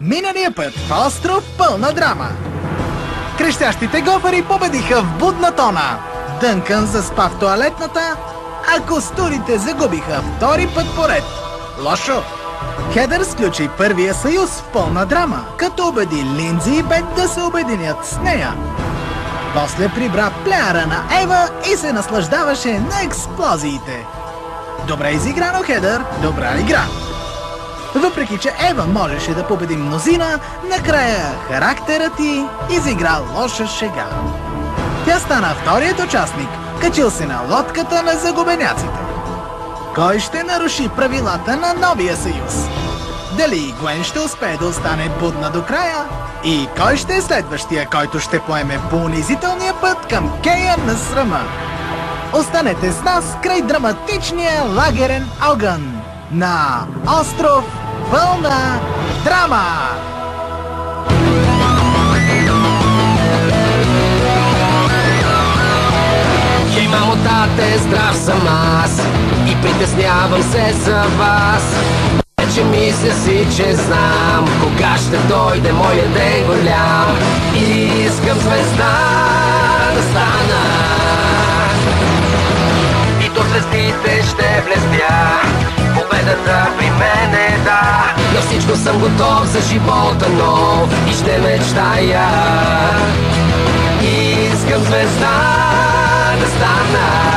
Миналия път в остров пълна драма. Крещящите гофари победиха в будна тона. Дънкън заспа в тоалетната, а костурите загубиха втори път поред. Лошо! Хедър сключи първия съюз в пълна драма, като убеди Линдзи и Бет да се обединят с нея. После прибра пляра на Ева и се наслаждаваше на експлозиите. Добре изиграно, Хедър, добра игра. Въпреки че Ева можеше да победи мнозина, накрая характерът й изигра лоша шега. Тя стана вторият участник, качил се на лодката на загубеняците. Кой ще наруши правилата на новия съюз? Дали Гвен ще успее да остане будна до края? И кой ще е следващия, който ще поеме по унизителния път към кея на срама? Останете с нас край драматичния лагерен огън на остров пълна драма! Хей, мамо, тате, здрав съм аз и притеснявам се за вас. Вече мисля си, че знам кога ще дойде моя ден голям. Искам звезда да стана и до звездите ще блестя. Победата при мен е да. На всичко съм готов за живота нов и ще мечтая. Искам звезда да стана.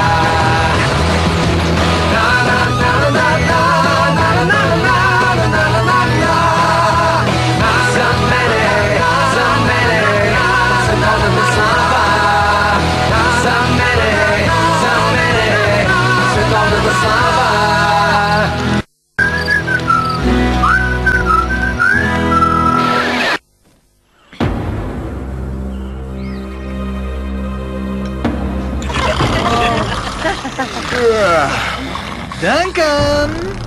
Дънкън!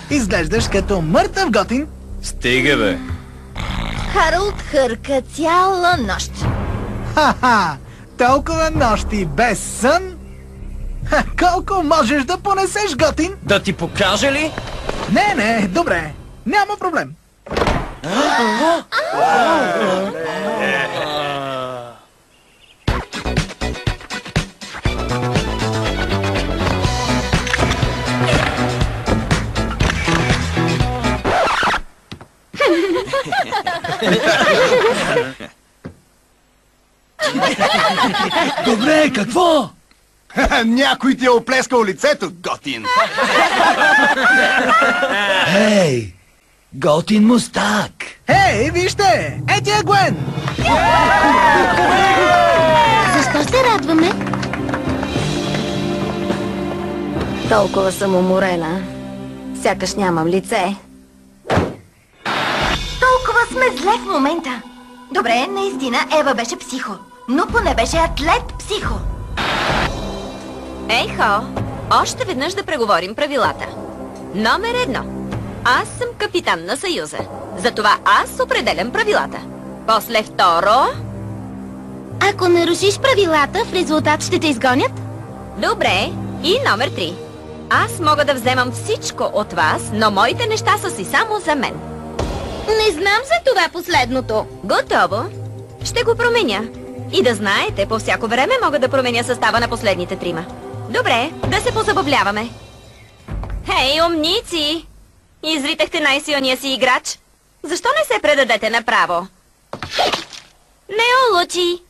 Изглеждаш като мъртъв готин. Стига, бе! Харалд хърка цяла нощ. Ха-ха! Толкова нощи без сън? Ха, колко можеш да понесеш, готин? Да ти покажа ли? Не, добре. Няма проблем. Добре, какво? Някой ти е оплескал лицето, готин! Ей, готин мустак! Ей, вижте! Ети е Гвен! Защо се радваме? Толкова съм уморена. Сякаш нямам лице. Толкова сме зле в момента. Добре, наистина Ева беше психо, но поне беше атлет-психо. Ей, Хо, още веднъж да преговорим правилата. Номер 1. Аз съм капитан на Съюза. Затова аз определям правилата. После второ... Ако нарушиш правилата, в резултат ще те изгонят? Добре. И номер 3. Аз мога да вземам всичко от вас, но моите неща са си само за мен. Не знам за това последното. Готово. Ще го променя. И да знаете, по всяко време мога да променя състава на последните трима. Добре, да се позабавляваме. Хей, умници! Изритахте най-силния си играч. Защо не се предадете направо? Не улучи!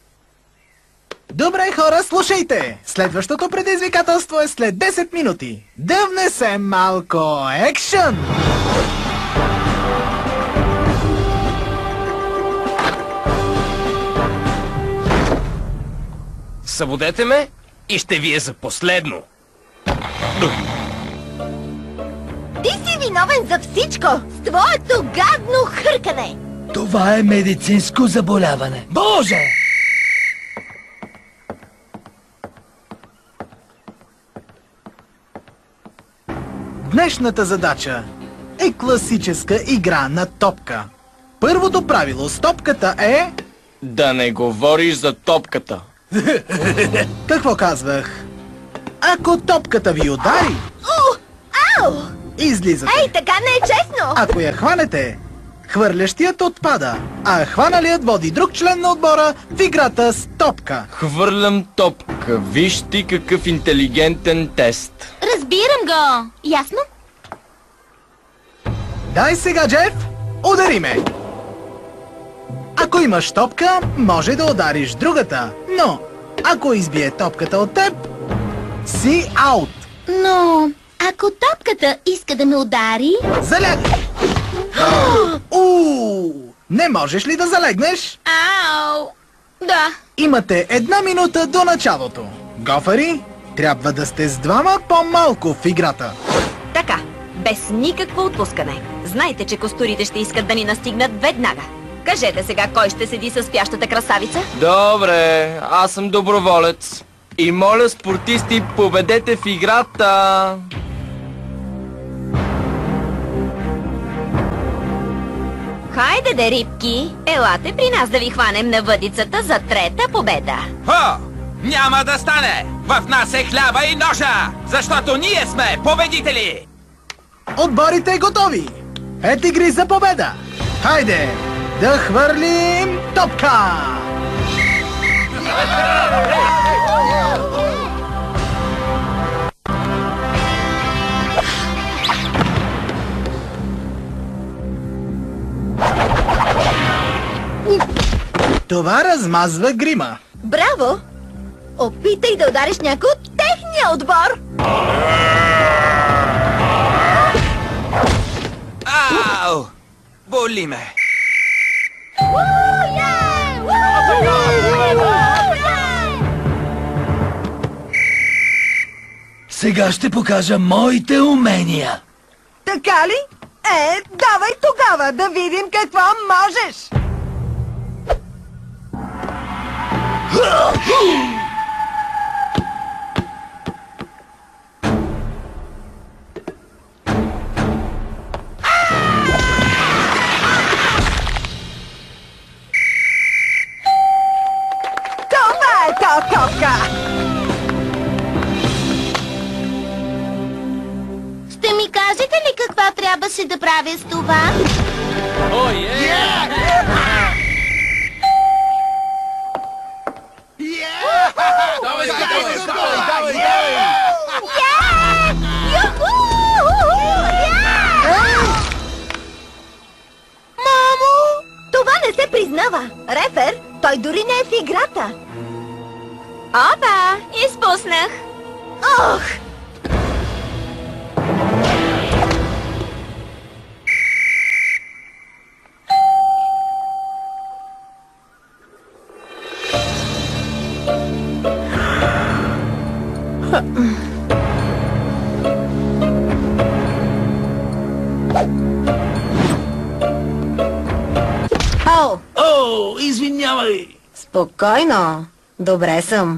Добре, хора, слушайте! Следващото предизвикателство е след 10 минути. Да внесем малко екшън! Събудете ме и ще ви е за последно. Ти си виновен за всичко с твоето гадно хъркане. Това е медицинско заболяване. Боже! Днешната задача е класическа игра на топка. Първото правило с топката е... Да не говориш за топката. Какво казвах? Ако топката ви удари, Ау! излизате. Ей, така не е честно! Ако я хванете, Хвърлящият отпада, а хваналият води друг член на отбора в играта с топка. Хвърлям топка. Виж ти какъв интелигентен тест. Разбирам го. Ясно? Дай сега, Джеф, удари ме! Ако имаш топка, може да удариш другата, но ако избие топката от теб, си аут. Но ако топката иска да ме удари... Залягай! Не можеш ли да залегнеш? Ау! Да. Имате 1 минута до началото. Гофари, трябва да сте с двама по-малко в играта. Така, без никакво отпускане. Знайте, че костурите ще искат да ни настигнат веднага. Кажете сега, кой ще седи със спящата красавица? Добре, аз съм доброволец. И моля, спортисти, победете в играта! Хайде де, рибки! Елате при нас да ви хванем на въдицата за трета победа. Хо! Няма да стане! В нас е хляба и ножа! Защото ние сме победители! Отборите готови! 5 игри за победа! Хайде, да хвърлим топка! Това размазва грима. Браво! Опитай да удариш някой от техния отбор! Ау! Боли ме! Сега ще покажа моите умения. Така ли? Давай тогава да видим какво можеш! Това е топка! Ще ми кажете ли какво трябваше да правя с това? Това не се признава. Рефер, той дори не е в играта. Опа! Изпуснах! Ох! О, извинявай! Спокойно. Добре съм.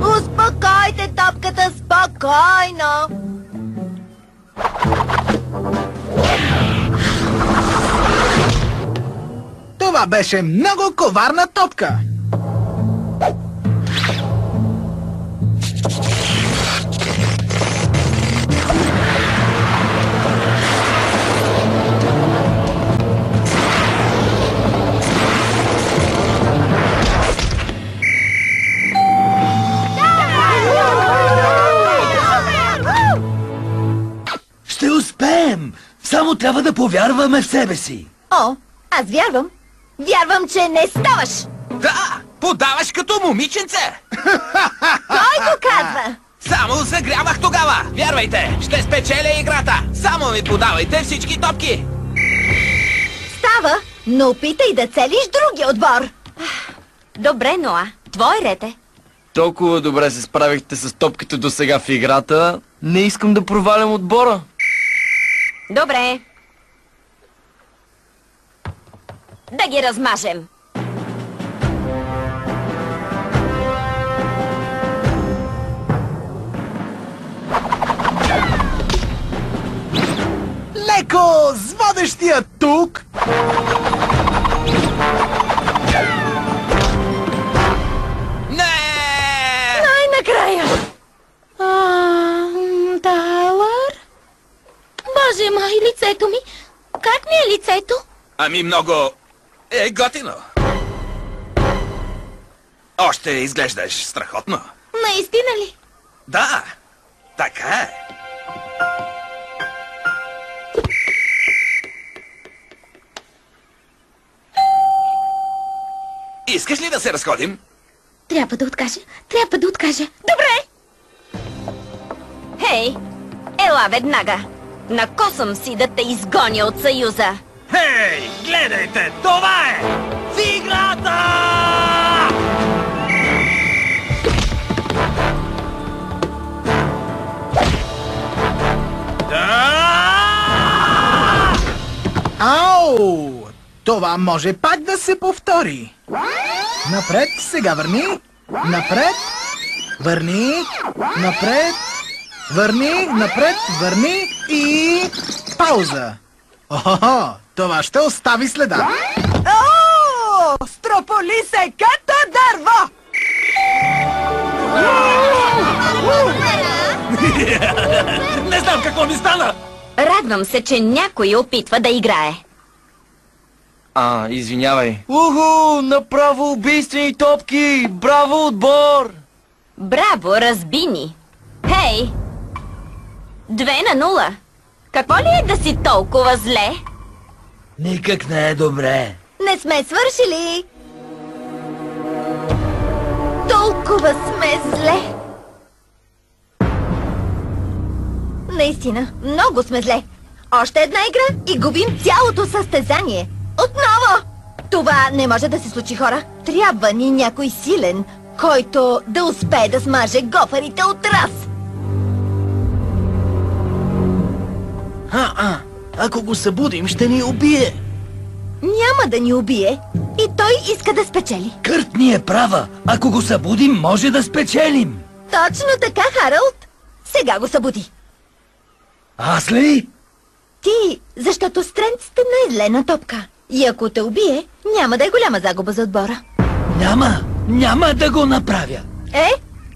Успокойте топката спокойно. Това беше много коварна топка. Ще успеем! Само трябва да повярваме в себе си. О, аз вярвам. Вярвам, че не ставаш. Да! Подаваш като момиченце! Кой го казва? Само загрявах тогава! Вярвайте, ще спечеля играта! Само ми подавайте всички топки! Става, но опитай да целиш другия отбор. Добре, Ноа. Твой ред е. Толкова добре се справихте с топката до сега в играта. Не искам да провалям отбора. Добре. Да ги размажем. Леко с водещия тук. Най-накрая! Тайлър? Боже мой, лицето ми! Как ми е лицето? Ами много... готино. Още изглеждаш страхотно. Наистина ли? Да, така е. Искаш ли да се разходим? Трябва да откажа. Добре! Хей, ела веднага. Накосам си да те изгоня от Съюза. Хей, гледайте, това е! В играта! Ау! Това може пак да се повтори. Напред, сега върни. Напред. Върни. Напред. Върни, напред, върни и... пауза. Охо, това ще остави следа. О, строполи се като дърво! Не знам какво ми стана! Радвам се, че някой опитва да играе. Извинявай. Уху, направо убийствени топки! Браво, отбор! Браво, разбини! Хей! 2-0. Какво ли е да си толкова зле? Никак не е добре. Не сме свършили. Толкова сме зле. Наистина, много сме зле. Още една игра и губим цялото състезание. Отново! Това не може да се случи, хора. Трябва ни някой силен, който да успее да смаже гофарите от раз. Ако го събудим, ще ни убие. Няма да ни убие. И той иска да спечели. Кърт ни е права. Ако го събудим, може да спечелим. Точно така, Харалд. Сега го събуди. Аз ли? Ти, защото стренците не е злена топка. И ако те убие, няма да е голяма загуба за отбора. Няма да го направя.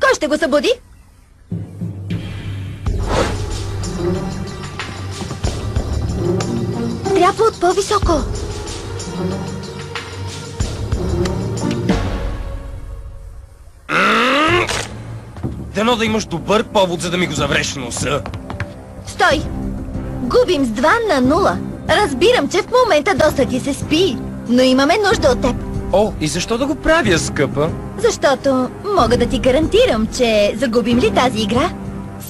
Кой ще го събуди? Трябва от по-високо. Дано да имаш добър повод, за да ми го завреш в носа. Стой! Губим с 2-0. Разбирам, че в момента доста ти се спи, но имаме нужда от теб. И защо да го правя, скъпа? Защото мога да ти гарантирам, че загубим ли тази игра,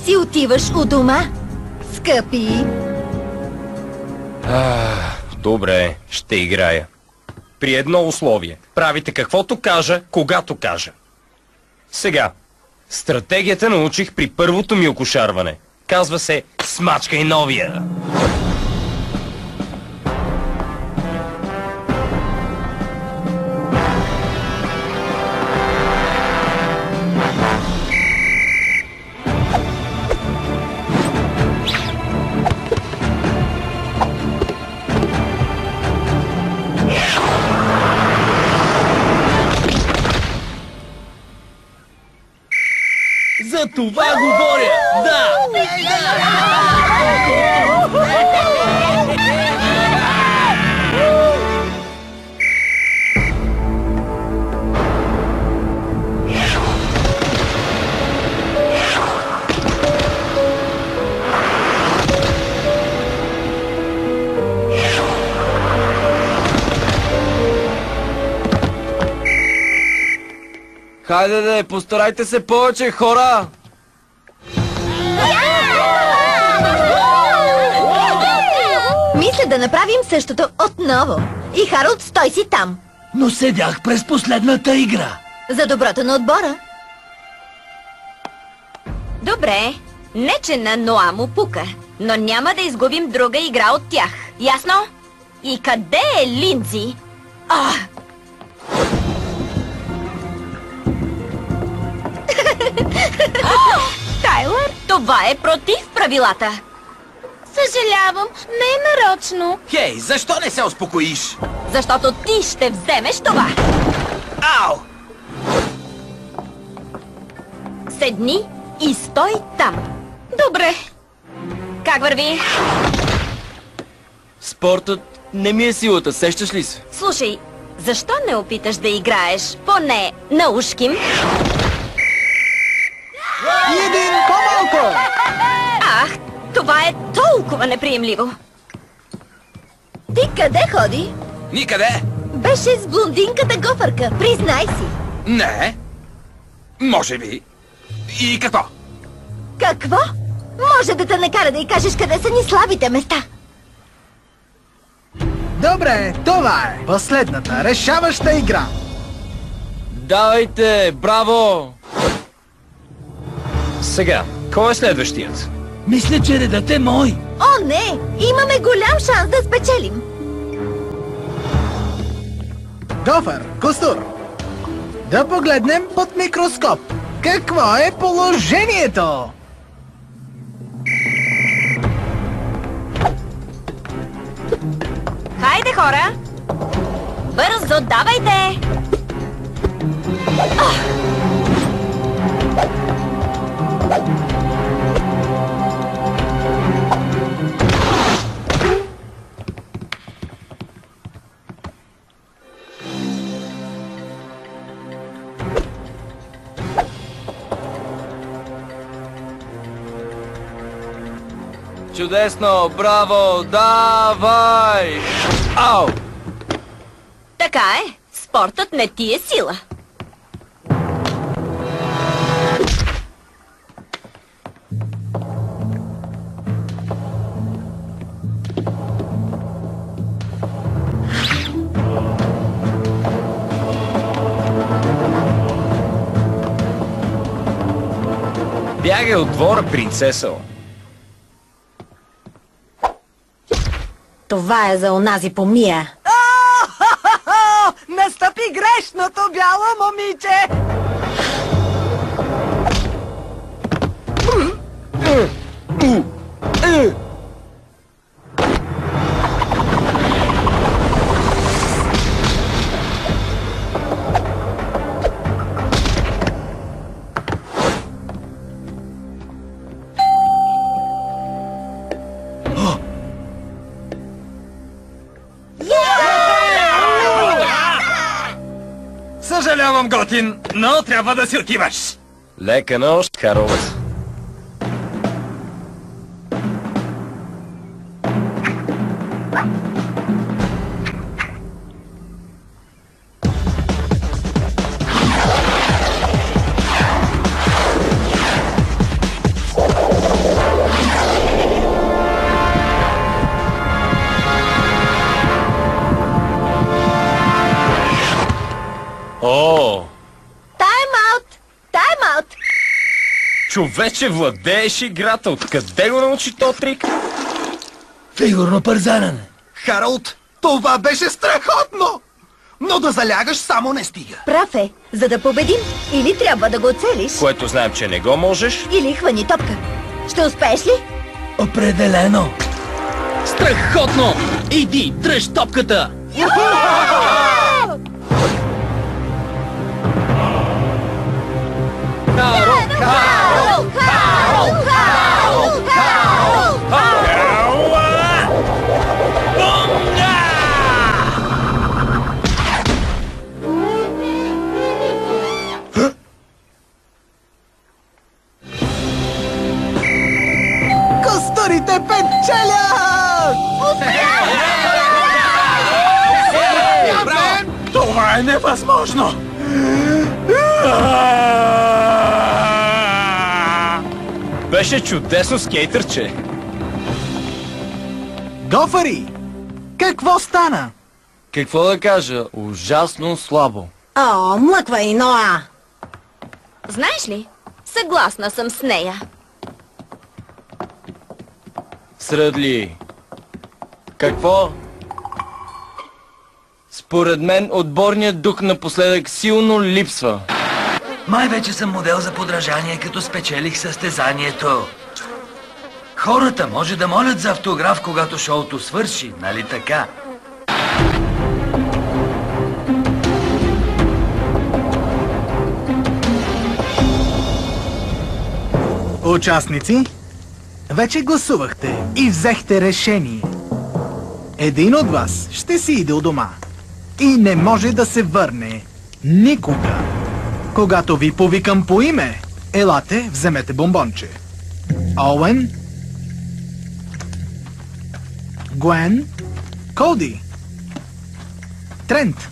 си отиваш у дома, скъпи. Добре, ще играя. При едно условие. Правите каквото кажа, когато кажа. Сега, стратегията научих при първото ми окошарване. Казва се "Смачкай новия". За това говоря! Да! Хайде, постарайте се повече, хора! Мисля да направим същото отново. И Харалд, стой си там. Но седях през последната игра. За доброто на отбора. Добре, не че на Ноа му пука, но няма да изгубим друга игра от тях. Ясно? И къде е Линдзи? Тайлър, това е против правилата. Съжалявам, не е нарочно. Хей, защо не се успокоиш? Защото ти ще вземеш това. Ау! Седни и стой там. Добре. Как върви? Спортът не ми е силата, сещаш ли се? Слушай, защо не опиташ да играеш поне на ушким? И един по-малко! Ах, това е толкова неприемливо. Ти къде ходи? Никъде? Беше с блондинката гофърка, признай си. Не. Може би. И какво? Какво? Може да те накара да й кажеш къде са ни слабите места. Добре, това е последната решаваща игра. Давайте, браво! Сега, кой е следващият? Мисля, че редът е мой. О, не! Имаме голям шанс да спечелим. Гофър, Костур. Да погледнем под микроскоп. Какво е положението? Хайде, хора! Бързо, давайте! Чудесно, браво, давай! Ау! Така е, спортът не ти е сила. Бягай от двора, принцесо. Това е за онази помия. Настъпи грешното бяло момиче! Съжалявам, Готин, но трябва да си отиваш. Лека нощ, Харолд. О! Тайм-аут! Тайм-аут! Човече, владееш играта. Откъде го научи то трик? Фигурно парзанане. Харолд, това беше страхотно! Но да залягаш само не стига. Прав е. За да победим, или трябва да го оцелиш, Което знаем, че не го можеш. или хвани топка. Ще успееш ли? Определено. Страхотно! Иди, дръж топката! Костурите печелят! Това е невъзможно! Беше чудесно, скейтърче. Гофари! Какво стана? Какво да кажа? Ужасно слабо. О, млъква и Ноа. Знаеш ли, съгласна съм с нея. Сръдли. Какво? Според мен отборният дух напоследък силно липсва. Май вече съм модел за подражание, като спечелих състезанието. Хората може да молят за автограф, когато шоуто свърши, нали така? Участници, вече гласувахте и взехте решение. Един от вас ще си иде у дома и не може да се върне никога. Когато ви повикам по име, елате, вземете бомбонче. Оуен, Гуен, Коди, Трент,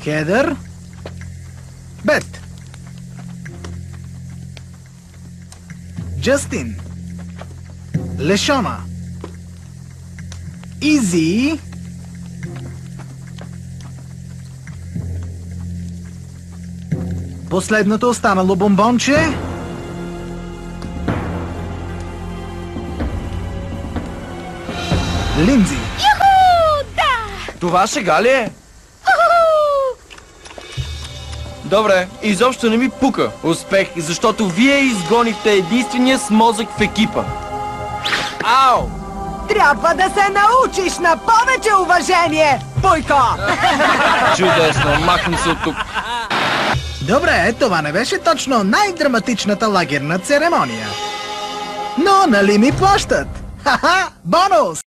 Хедър, Бет, Джастин, Лешона, Изи, последното останало бомбонче, Линдзи. Юху! Да! Това шега ли е? Добре, изобщо не ми пука. Успех, защото вие изгонихте единствения с мозък в екипа. Ау! Трябва да се научиш на повече уважение, Бойко! Чудесно, махам се от тук. Добре, това не беше точно най-драматичната лагерна церемония. Но нали ми плащат? Ха-ха, бонус!